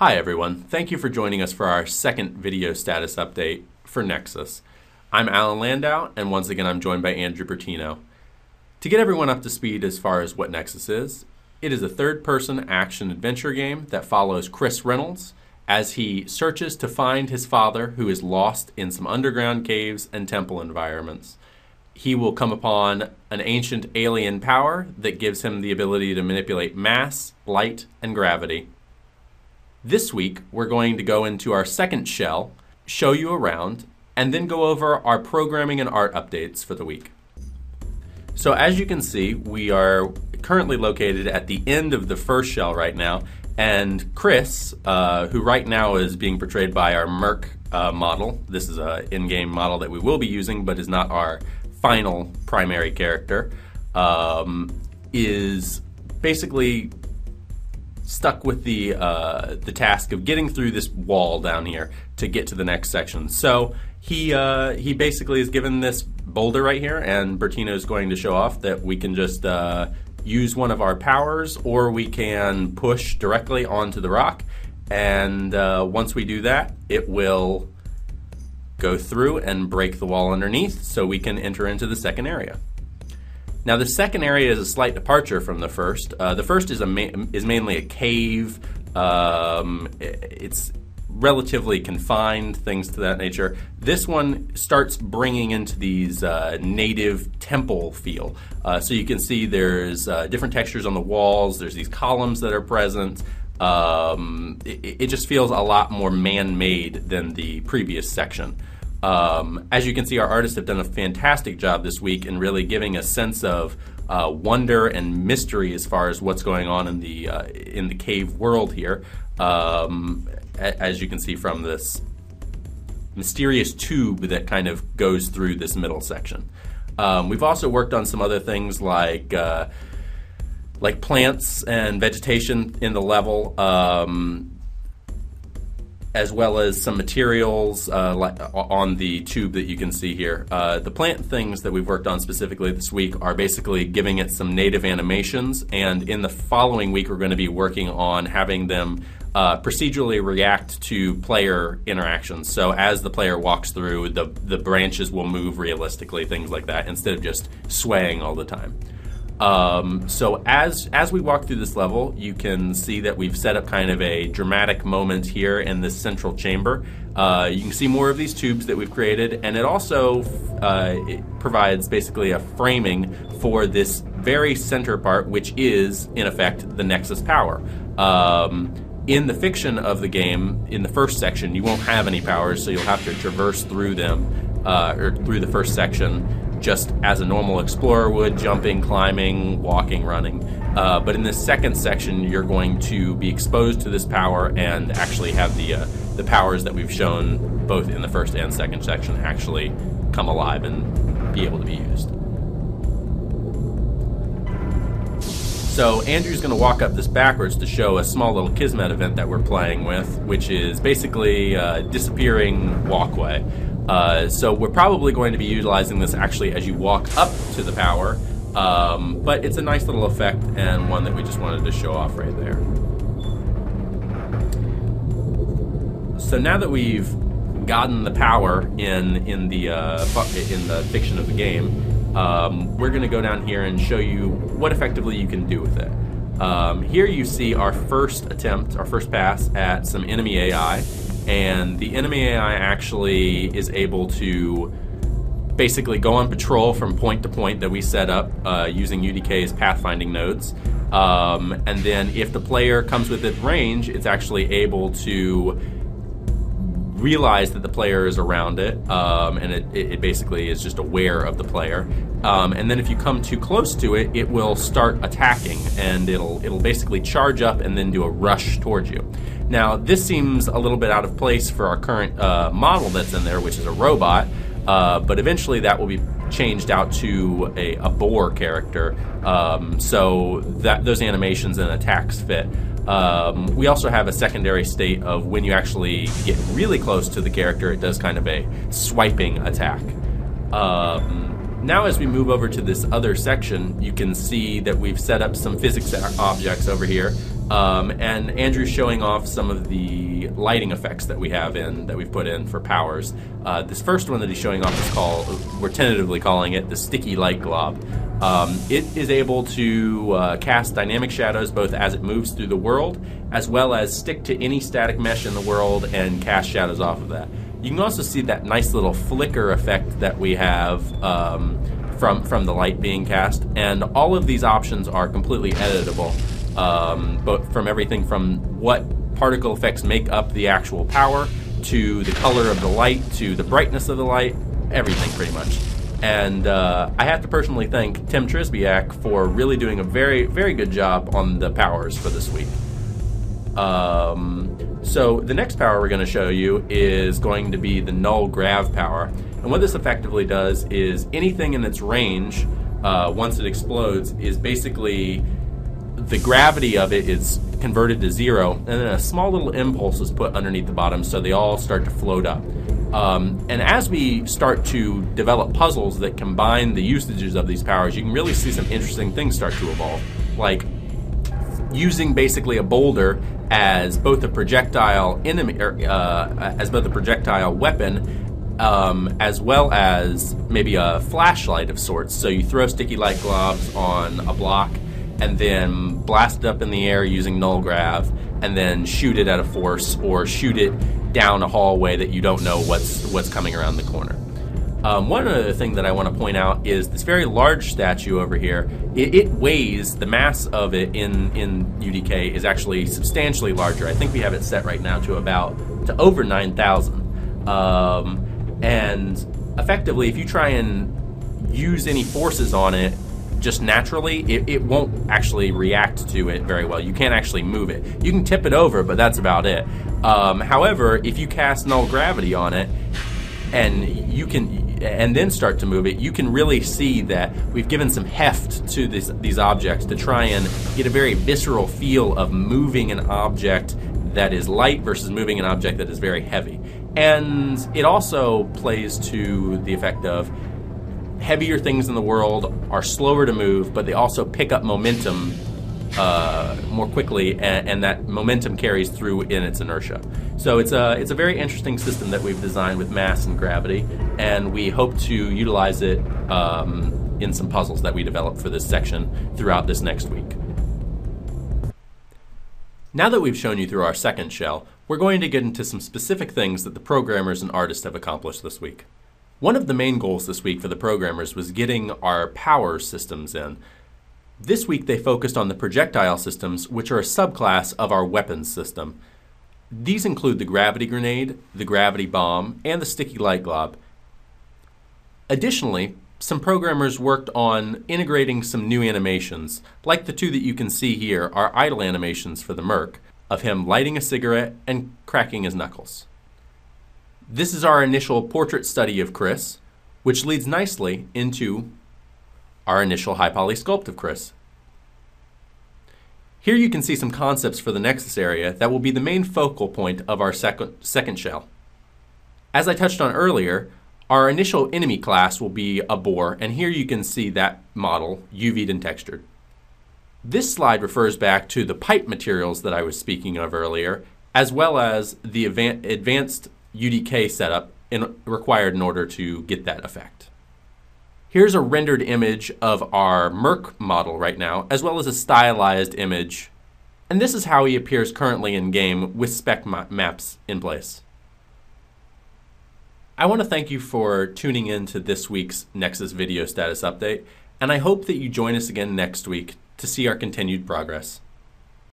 Hi everyone, thank you for joining us for our second video status update for Nexus. I'm Alan Landau, and once again I'm joined by Andrew Bertino. To get everyone up to speed as far as what Nexus is, it is a third-person action-adventure game that follows Chris Reynolds as he searches to find his father, who is lost in some underground caves and temple environments. He will come upon an ancient alien power that gives him the ability to manipulate mass, light, and gravity. This week, we're going to go into our second shell, show you around, and then go over our programming and art updates for the week. So as you can see, we are currently located at the end of the first shell right now, and Chris, who right now is being portrayed by our Merc model, this is an in-game model that we will be using, but is not our final primary character, is basically stuck with the task of getting through this wall down here to get to the next section. So he basically is given this boulder right here, and Bertino is going to show off that we can just use one of our powers, or we can push directly onto the rock, and once we do that, it will go through and break the wall underneath so we can enter into the second area. Now the second area is a slight departure from the first. The first is mainly a cave. It's relatively confined, things to that nature. This one starts bringing into these native temple feel. So you can see there's different textures on the walls. There's these columns that are present. It just feels a lot more man-made than the previous section. As you can see, our artists have done a fantastic job this week in really giving a sense of wonder and mystery as far as what's going on in the cave world here. As you can see from this mysterious tube that kind of goes through this middle section. We've also worked on some other things like plants and vegetation in the level, as well as some materials on the tube that you can see here. The plant things that we've worked on specifically this week are basically giving it some native animations, and in the following week we're going to be working on having them procedurally react to player interactions. So as the player walks through, the branches will move realistically, things like that, instead of just swaying all the time. So as we walk through this level, you can see that we've set up kind of a dramatic moment here in this central chamber. You can see more of these tubes that we've created, and it also it provides basically a framing for this very center part, which is, in effect, the Nexus power. In the fiction of the game, in the first section, you won't have any powers, so you'll have to traverse through them, or through the first section, just as a normal explorer would, jumping, climbing, walking, running. But in this second section, you're going to be exposed to this power and actually have the powers that we've shown both in the first and second section actually come alive and be able to be used. So Andrew's going to walk up this backwards to show a small little Kismet event that we're playing with, which is basically a disappearing walkway. So we're probably going to be utilizing this actually as you walk up to the power, but it's a nice little effect and one that we just wanted to show off right there. So now that we've gotten the power in the fiction of the game, we're going to go down here and show you what effectively you can do with it. Here you see our first attempt, our first pass at some enemy AI. And the enemy AI actually is able to basically go on patrol from point to point that we set up using UDK's pathfinding nodes. And then if the player comes within range, it's actually able to realize that the player is around it, and it basically is just aware of the player. And then if you come too close to it, it will start attacking, and it'll basically charge up and then do a rush towards you. Now, this seems a little bit out of place for our current model that's in there, which is a robot, but eventually that will be changed out to a boar character, so that those animations and attacks fit. We also have a secondary state of when you actually get really close to the character, it does kind of a swiping attack. Now as we move over to this other section, you can see that we've set up some physics objects over here. And Andrew's showing off some of the lighting effects that we've put in for powers. This first one that he's showing off is called, we're tentatively calling it the Sticky Light Glob. It is able to cast dynamic shadows both as it moves through the world, as well as stick to any static mesh in the world and cast shadows off of that. You can also see that nice little flicker effect that we have from the light being cast, and all of these options are completely editable. But from everything from what particle effects make up the actual power, to the color of the light, to the brightness of the light, everything pretty much. And I have to personally thank Tim Trisbiak for really doing a very, very good job on the powers for this week. So the next power we're going to show you is going to be the null grav power. And what this effectively does is anything in its range, once it explodes, is basically the gravity of it is converted to zero, and then a small little impulse is put underneath the bottom so they all start to float up. And as we start to develop puzzles that combine the usages of these powers, you can really see some interesting things start to evolve. Like using basically a boulder as both a projectile enemy, as both a projectile weapon, as well as maybe a flashlight of sorts. So you throw sticky light globs on a block, and then blast it up in the air using null grav, and then shoot it at a force, or shoot it down a hallway that you don't know what's coming around the corner. One other thing that I want to point out is this very large statue over here. It weighs, the mass of it in UDK is actually substantially larger. I think we have it set right now to over 9,000. And effectively, if you try and use any forces on it just naturally, it won't actually react to it very well. You can't actually move it. You can tip it over, but that's about it. However, if you cast null gravity on it and then start to move it, you can really see that we've given some heft to these objects to try and get a very visceral feel of moving an object that is light versus moving an object that is very heavy. And it also plays to the effect of heavier things in the world are slower to move, but they also pick up momentum more quickly, and that momentum carries through in its inertia. So it's a very interesting system that we've designed with mass and gravity, and we hope to utilize it in some puzzles that we develop for this section throughout this next week. Now that we've shown you through our second shell, we're going to get into some specific things that the programmers and artists have accomplished this week. One of the main goals this week for the programmers was getting our power systems in. This week they focused on the projectile systems, which are a subclass of our weapons system. These include the gravity grenade, the gravity bomb, and the sticky light glob. Additionally, some programmers worked on integrating some new animations, like the two that you can see here are idle animations for the Merc, of him lighting a cigarette and cracking his knuckles. This is our initial portrait study of Chris, which leads nicely into our initial high poly sculpt of Chris. Here you can see some concepts for the Nexus area that will be the main focal point of our second shell. As I touched on earlier, our initial enemy class will be a boar, and here you can see that model UV'd and textured. This slide refers back to the pipe materials that I was speaking of earlier, as well as the advanced UDK setup required in order to get that effect. Here's a rendered image of our Merc model right now, as well as a stylized image. And this is how he appears currently in game with spec maps in place. I want to thank you for tuning in to this week's Nexus video status update, and I hope that you join us again next week to see our continued progress.